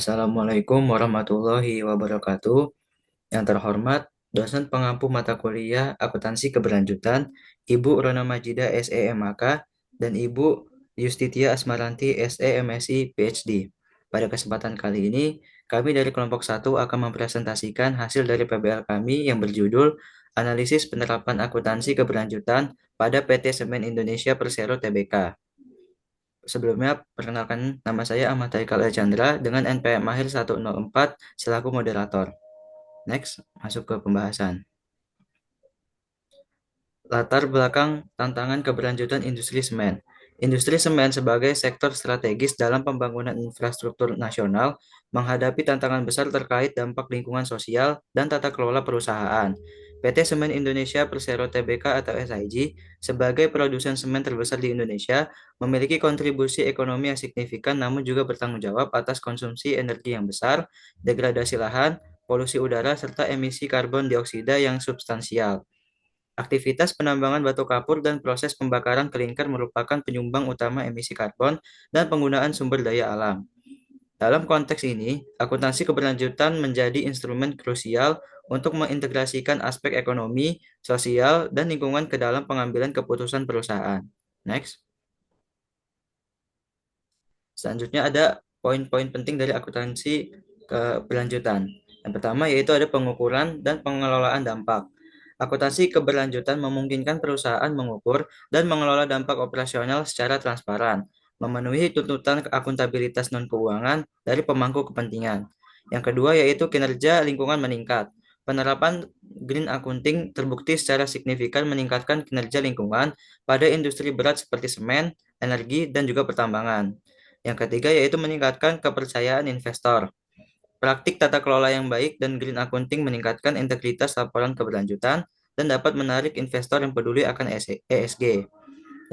Assalamualaikum warahmatullahi wabarakatuh. Yang terhormat, dosen pengampu mata kuliah Akuntansi Keberlanjutan, Ibu Rona Majida SEMAK, dan Ibu Yustitia Asmaranti SEMSI PhD. Pada kesempatan kali ini, kami dari kelompok satu akan mempresentasikan hasil dari PBL kami yang berjudul Analisis Penerapan Akuntansi Keberlanjutan pada PT Semen Indonesia Persero Tbk. Sebelumnya, perkenalkan nama saya Ahmad Haikal E. Chandra dengan NPM Mahir 104 selaku moderator. Next, masuk ke pembahasan. Latar belakang tantangan keberlanjutan industri semen. Industri semen sebagai sektor strategis dalam pembangunan infrastruktur nasional menghadapi tantangan besar terkait dampak lingkungan sosial dan tata kelola perusahaan. PT Semen Indonesia Persero Tbk atau SIG sebagai produsen semen terbesar di Indonesia memiliki kontribusi ekonomi yang signifikan namun juga bertanggung jawab atas konsumsi energi yang besar, degradasi lahan, polusi udara, serta emisi karbon dioksida yang substansial. Aktivitas penambangan batu kapur dan proses pembakaran kelingker merupakan penyumbang utama emisi karbon dan penggunaan sumber daya alam. Dalam konteks ini, akuntansi keberlanjutan menjadi instrumen krusial untuk mengintegrasikan aspek ekonomi, sosial, dan lingkungan ke dalam pengambilan keputusan perusahaan. Next. Selanjutnya ada poin-poin penting dari akuntansi keberlanjutan. Yang pertama yaitu ada pengukuran dan pengelolaan dampak. Akuntansi keberlanjutan memungkinkan perusahaan mengukur dan mengelola dampak operasional secara transparan, memenuhi tuntutan akuntabilitas non-keuangan dari pemangku kepentingan. Yang kedua yaitu kinerja lingkungan meningkat. Penerapan green accounting terbukti secara signifikan meningkatkan kinerja lingkungan pada industri berat seperti semen, energi, dan juga pertambangan. Yang ketiga yaitu meningkatkan kepercayaan investor. Praktik tata kelola yang baik dan green accounting meningkatkan integritas laporan keberlanjutan dan dapat menarik investor yang peduli akan ESG.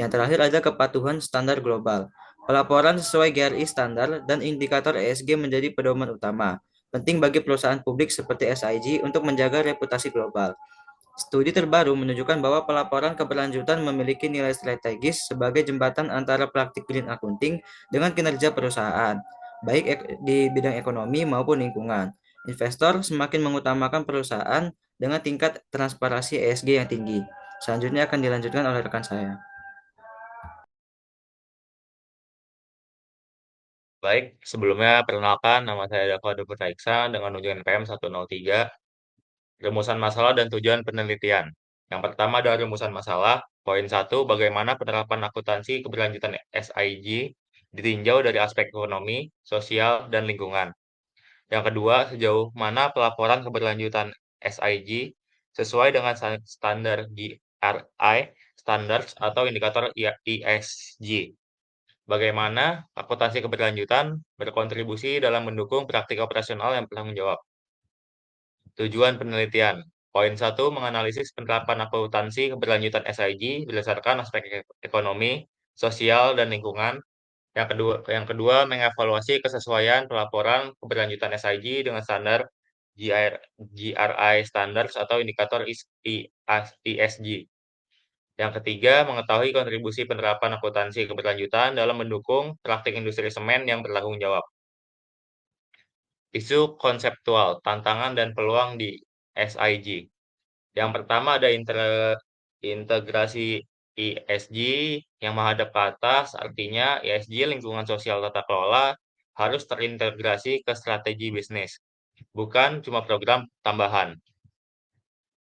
Yang terakhir ada kepatuhan standar global. Pelaporan sesuai GRI standar dan indikator ESG menjadi pedoman utama. Penting bagi perusahaan publik seperti SIG untuk menjaga reputasi global. Studi terbaru menunjukkan bahwa pelaporan keberlanjutan memiliki nilai strategis sebagai jembatan antara praktik green accounting dengan kinerja perusahaan, baik di bidang ekonomi maupun lingkungan. Investor semakin mengutamakan perusahaan dengan tingkat transparansi ESG yang tinggi. Selanjutnya akan dilanjutkan oleh rekan saya. Baik, sebelumnya perkenalkan nama saya Dava Dupur Taiksan dengan ujian PM 103, rumusan masalah dan tujuan penelitian. Yang pertama adalah rumusan masalah. Poin satu, bagaimana penerapan akuntansi keberlanjutan SIG ditinjau dari aspek ekonomi, sosial, dan lingkungan. Yang kedua, sejauh mana pelaporan keberlanjutan SIG sesuai dengan standar GRI, standards atau indikator ESG. Bagaimana akuntansi keberlanjutan berkontribusi dalam mendukung praktik operasional yang bertanggung jawab. Tujuan penelitian. Poin satu, menganalisis penerapan akuntansi keberlanjutan SIG berdasarkan aspek ekonomi, sosial, dan lingkungan. Yang kedua, mengevaluasi kesesuaian pelaporan keberlanjutan SIG dengan standar GRI Standards atau indikator ESG. Yang ketiga, mengetahui kontribusi penerapan akuntansi keberlanjutan dalam mendukung praktik industri semen yang bertanggung jawab. Isu konseptual, tantangan dan peluang di SIG. Yang pertama ada integrasi ESG yang menghadap ke atas, artinya ESG lingkungan sosial tata kelola harus terintegrasi ke strategi bisnis, bukan cuma program tambahan.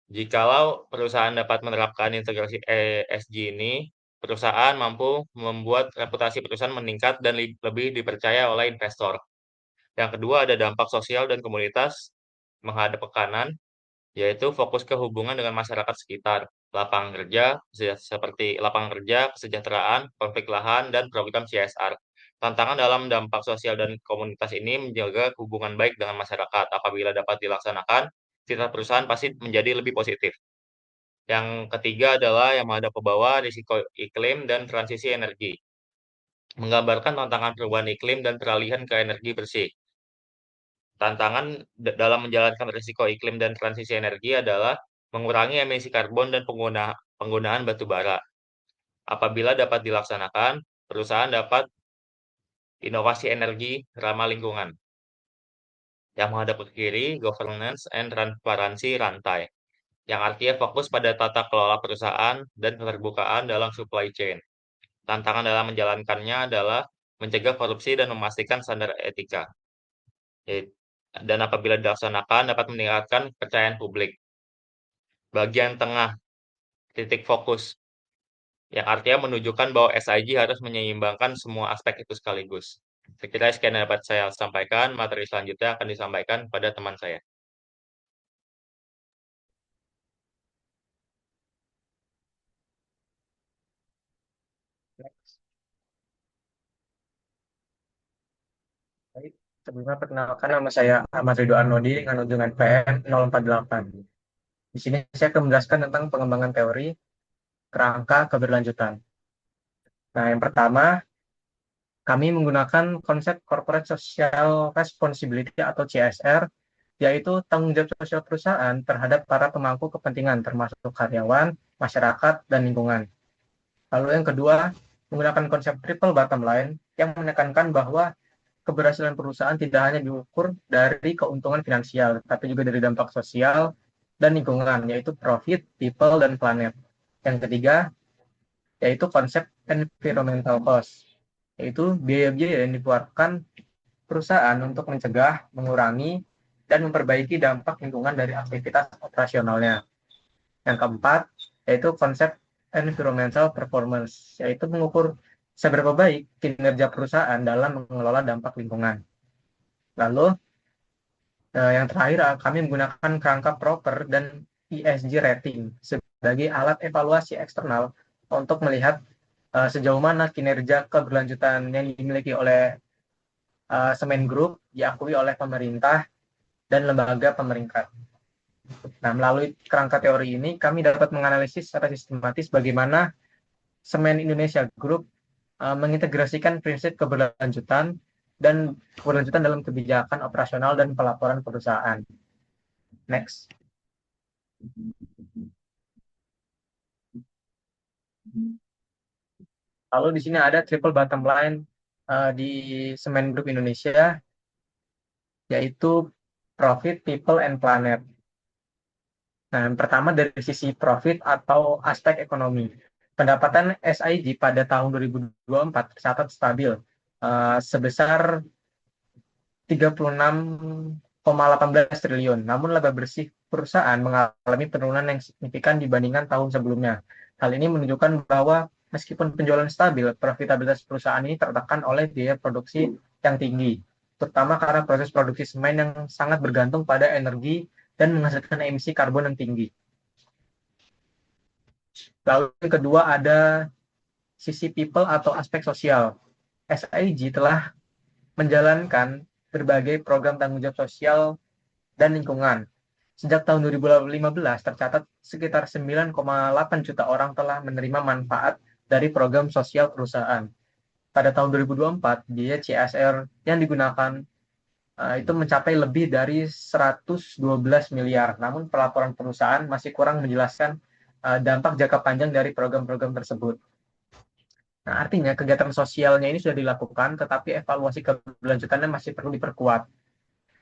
Jikalau perusahaan dapat menerapkan integrasi ESG ini, perusahaan mampu membuat reputasi perusahaan meningkat dan lebih dipercaya oleh investor. Yang kedua ada dampak sosial dan komunitas menghadap ke kanan, yaitu fokus ke hubungan dengan masyarakat sekitar, lapangan kerja, seperti lapangan kerja, kesejahteraan, konflik lahan, dan program CSR. Tantangan dalam dampak sosial dan komunitas ini menjaga hubungan baik dengan masyarakat. Apabila dapat dilaksanakan, citra perusahaan pasti menjadi lebih positif. Yang ketiga adalah yang menghadap ke bawah, risiko iklim dan transisi energi. Menggambarkan tantangan perubahan iklim dan peralihan ke energi bersih. Tantangan dalam menjalankan risiko iklim dan transisi energi adalah mengurangi emisi karbon dan penggunaan batu bara. Apabila dapat dilaksanakan, perusahaan dapat inovasi energi ramah lingkungan. Yang menghadap ke kiri, governance and transparansi rantai, yang artinya fokus pada tata kelola perusahaan dan keterbukaan dalam supply chain. Tantangan dalam menjalankannya adalah mencegah korupsi dan memastikan standar etika. Yait- Dan apabila dilaksanakan dapat meningkatkan kepercayaan publik. Bagian tengah, titik fokus, yang artinya menunjukkan bahwa SIG harus menyeimbangkan semua aspek itu sekaligus. Sekiranya sekian yang dapat saya sampaikan, materi selanjutnya akan disampaikan pada teman saya. Next. Baik. Sebelumnya perkenalkan nama saya Ahmad Ridho Arnodi dengan unjungan PM 048. Di sini saya akan menjelaskan tentang pengembangan teori kerangka keberlanjutan. Nah, yang pertama, kami menggunakan konsep Corporate Social Responsibility atau CSR, yaitu tanggung jawab sosial perusahaan terhadap para pemangku kepentingan, termasuk karyawan, masyarakat, dan lingkungan. Lalu yang kedua, menggunakan konsep triple bottom line yang menekankan bahwa keberhasilan perusahaan tidak hanya diukur dari keuntungan finansial, tapi juga dari dampak sosial dan lingkungan, yaitu profit, people, dan planet. Yang ketiga, yaitu konsep environmental cost, yaitu biaya-biaya yang dikeluarkan perusahaan untuk mencegah, mengurangi, dan memperbaiki dampak lingkungan dari aktivitas operasionalnya. Yang keempat, yaitu konsep environmental performance, yaitu mengukur seberapa baik kinerja perusahaan dalam mengelola dampak lingkungan. Lalu, yang terakhir, kami menggunakan kerangka proper dan ESG rating sebagai alat evaluasi eksternal untuk melihat sejauh mana kinerja keberlanjutan yang dimiliki oleh Semen Group diakui oleh pemerintah dan lembaga pemerintah. Nah, melalui kerangka teori ini, kami dapat menganalisis secara sistematis bagaimana Semen Indonesia Group mengintegrasikan prinsip keberlanjutan dan keberlanjutan dalam kebijakan operasional dan pelaporan perusahaan. Next. Lalu di sini ada triple bottom line di Semen Group Indonesia, yaitu profit, people, and planet. Nah, yang pertama dari sisi profit atau aspek ekonomi. Pendapatan SIG pada tahun 2024 tercatat stabil sebesar 36,18 triliun. Namun laba bersih perusahaan mengalami penurunan yang signifikan dibandingkan tahun sebelumnya. Hal ini menunjukkan bahwa meskipun penjualan stabil, profitabilitas perusahaan ini tertekan oleh biaya produksi yang tinggi, terutama karena proses produksi semen yang sangat bergantung pada energi dan menghasilkan emisi karbon yang tinggi. Lalu yang kedua ada sisi people atau aspek sosial. SIG telah menjalankan berbagai program tanggung jawab sosial dan lingkungan. Sejak tahun 2015 tercatat sekitar 9,8 juta orang telah menerima manfaat dari program sosial perusahaan. Pada tahun 2024, biaya CSR yang digunakan itu mencapai lebih dari 112 miliar. Namun pelaporan perusahaan masih kurang menjelaskan dampak jangka panjang dari program-program tersebut. Nah, artinya kegiatan sosialnya ini sudah dilakukan, tetapi evaluasi keberlanjutannya masih perlu diperkuat,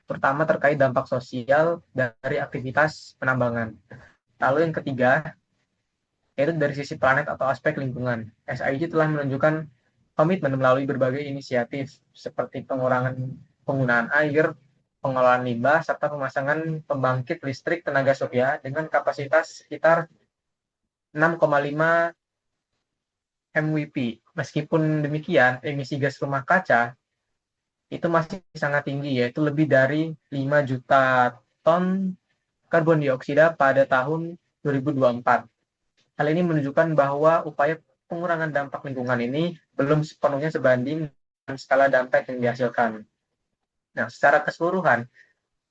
terutama terkait dampak sosial dari aktivitas penambangan. Lalu yang ketiga, yaitu dari sisi planet atau aspek lingkungan. SIG telah menunjukkan komitmen melalui berbagai inisiatif seperti pengurangan penggunaan air, pengelolaan limbah, serta pemasangan pembangkit listrik tenaga surya dengan kapasitas sekitar 6,5 MWP. Meskipun demikian, emisi gas rumah kaca itu masih sangat tinggi, yaitu lebih dari 5 juta ton karbon dioksida pada tahun 2024. Hal ini menunjukkan bahwa upaya pengurangan dampak lingkungan ini belum sepenuhnya sebanding dengan skala dampak yang dihasilkan. Nah, secara keseluruhan,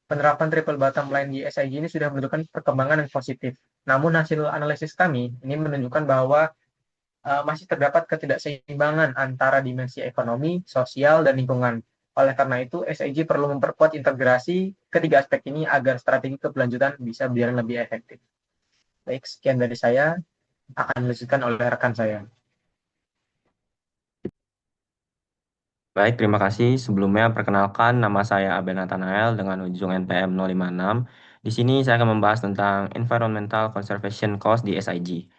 penerapan triple bottom line di SIG ini sudah menunjukkan perkembangan yang positif. Namun hasil analisis kami ini menunjukkan bahwa masih terdapat ketidakseimbangan antara dimensi ekonomi, sosial, dan lingkungan. Oleh karena itu, SIG perlu memperkuat integrasi ketiga aspek ini agar strategi keberlanjutan bisa berjalan lebih efektif. Baik, sekian dari saya. Akan dilanjutkan oleh rekan saya. Baik, terima kasih. Sebelumnya perkenalkan nama saya Aben Nathanael dengan ujung NPM 056. Di sini saya akan membahas tentang Environmental Conservation Cost di SIG.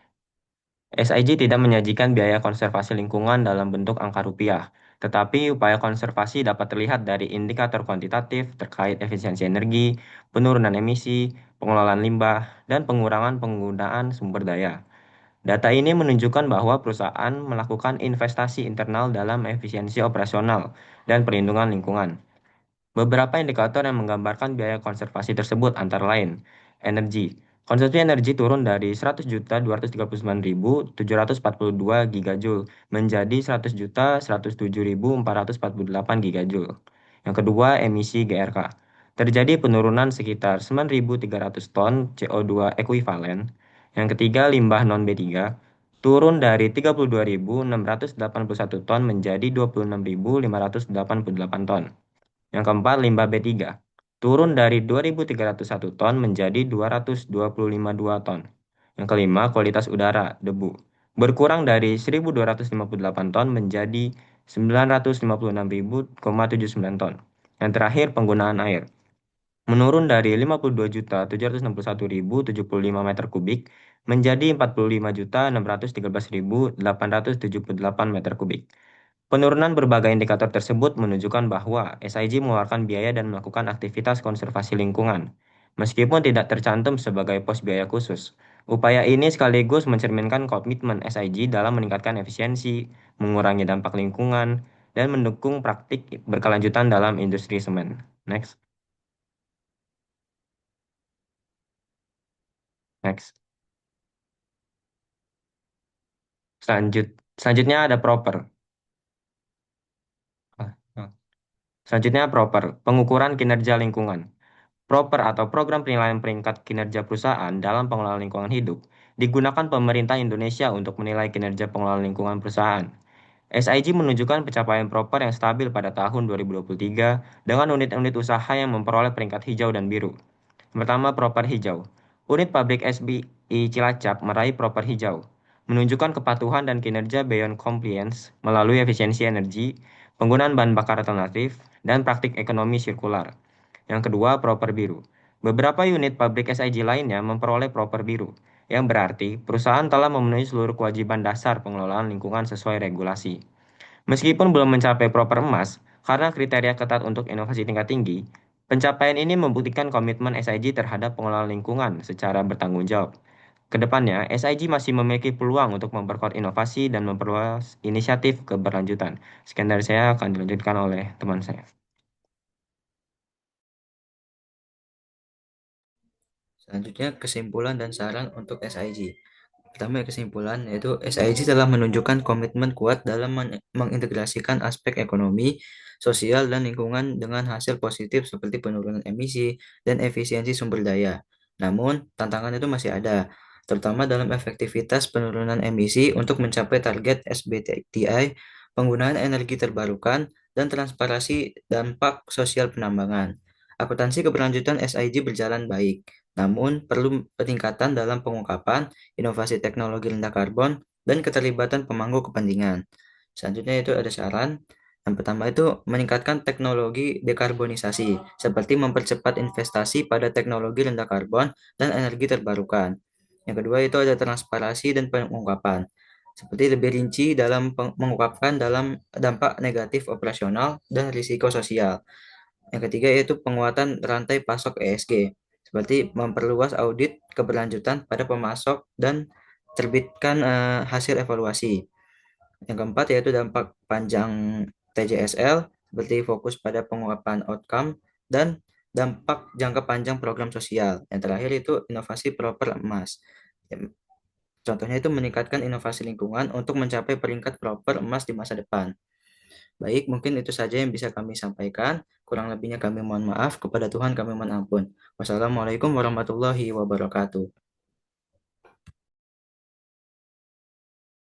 SIG tidak menyajikan biaya konservasi lingkungan dalam bentuk angka rupiah, tetapi upaya konservasi dapat terlihat dari indikator kuantitatif terkait efisiensi energi, penurunan emisi, pengelolaan limbah, dan pengurangan penggunaan sumber daya. Data ini menunjukkan bahwa perusahaan melakukan investasi internal dalam efisiensi operasional dan perlindungan lingkungan. Beberapa indikator yang menggambarkan biaya konservasi tersebut antara lain, energi. Konsumsi energi turun dari 100.239.742 gigajoule menjadi 100.107.448 gigajoule. Yang kedua, emisi GRK. Terjadi penurunan sekitar 9.300 ton CO2 ekuivalen. Yang ketiga, limbah non-B3 turun dari 32.681 ton menjadi 26.588 ton. Yang keempat, limbah B3 turun dari 2.301 ton menjadi 225,2 ton. Yang kelima, kualitas udara, debu, berkurang dari 1.258 ton menjadi 956.079 ton. Yang terakhir, penggunaan air menurun dari 52.761.075 meter kubik menjadi 45.613.878 meter kubik. Penurunan berbagai indikator tersebut menunjukkan bahwa SIG mengeluarkan biaya dan melakukan aktivitas konservasi lingkungan, meskipun tidak tercantum sebagai pos biaya khusus. Upaya ini sekaligus mencerminkan komitmen SIG dalam meningkatkan efisiensi, mengurangi dampak lingkungan, dan mendukung praktik berkelanjutan dalam industri semen. Next, next. Selanjutnya ada proper. Ah, ah. Selanjutnya proper, pengukuran kinerja lingkungan. Proper atau program penilaian peringkat kinerja perusahaan dalam pengelolaan lingkungan hidup digunakan pemerintah Indonesia untuk menilai kinerja pengelolaan lingkungan perusahaan. SIG menunjukkan pencapaian proper yang stabil pada tahun 2023 dengan unit-unit usaha yang memperoleh peringkat hijau dan biru. Pertama, proper hijau. Unit pabrik SBI Cilacap meraih proper hijau, menunjukkan kepatuhan dan kinerja beyond compliance melalui efisiensi energi, penggunaan bahan bakar alternatif, dan praktik ekonomi sirkular. Yang kedua, proper biru. Beberapa unit pabrik SIG lainnya memperoleh proper biru, yang berarti perusahaan telah memenuhi seluruh kewajiban dasar pengelolaan lingkungan sesuai regulasi. Meskipun belum mencapai proper emas, karena kriteria ketat untuk inovasi tingkat tinggi, pencapaian ini membuktikan komitmen SIG terhadap pengelolaan lingkungan secara bertanggung jawab. Kedepannya, SIG masih memiliki peluang untuk memperkuat inovasi dan memperluas inisiatif keberlanjutan. Sekian dari saya akan dilanjutkan oleh teman saya. Selanjutnya kesimpulan dan saran untuk SIG. Pertama kesimpulan yaitu SIG telah menunjukkan komitmen kuat dalam mengintegrasikan aspek ekonomi, sosial, dan lingkungan dengan hasil positif seperti penurunan emisi dan efisiensi sumber daya. Namun, tantangan itu masih ada, terutama dalam efektivitas penurunan emisi untuk mencapai target SBTi, penggunaan energi terbarukan, dan transparansi dampak sosial penambangan. Akuntansi keberlanjutan SIG berjalan baik, namun perlu peningkatan dalam pengungkapan inovasi teknologi rendah karbon, dan keterlibatan pemangku kepentingan. Selanjutnya itu ada saran. Yang pertama itu meningkatkan teknologi dekarbonisasi, seperti mempercepat investasi pada teknologi rendah karbon dan energi terbarukan. Yang kedua itu ada transparansi dan pengungkapan, seperti lebih rinci dalam mengungkapkan dalam dampak negatif operasional dan risiko sosial. Yang ketiga yaitu penguatan rantai pasok ESG, seperti memperluas audit keberlanjutan pada pemasok dan terbitkan hasil evaluasi. Yang keempat yaitu dampak panjang TJSL, seperti fokus pada pengungkapan outcome dan dampak jangka panjang program sosial. Yang terakhir itu inovasi proper emas. Contohnya itu meningkatkan inovasi lingkungan untuk mencapai peringkat proper emas di masa depan. Baik, mungkin itu saja yang bisa kami sampaikan. Kurang lebihnya kami mohon maaf. Kepada Tuhan kami mohon ampun. Wassalamualaikum warahmatullahi wabarakatuh.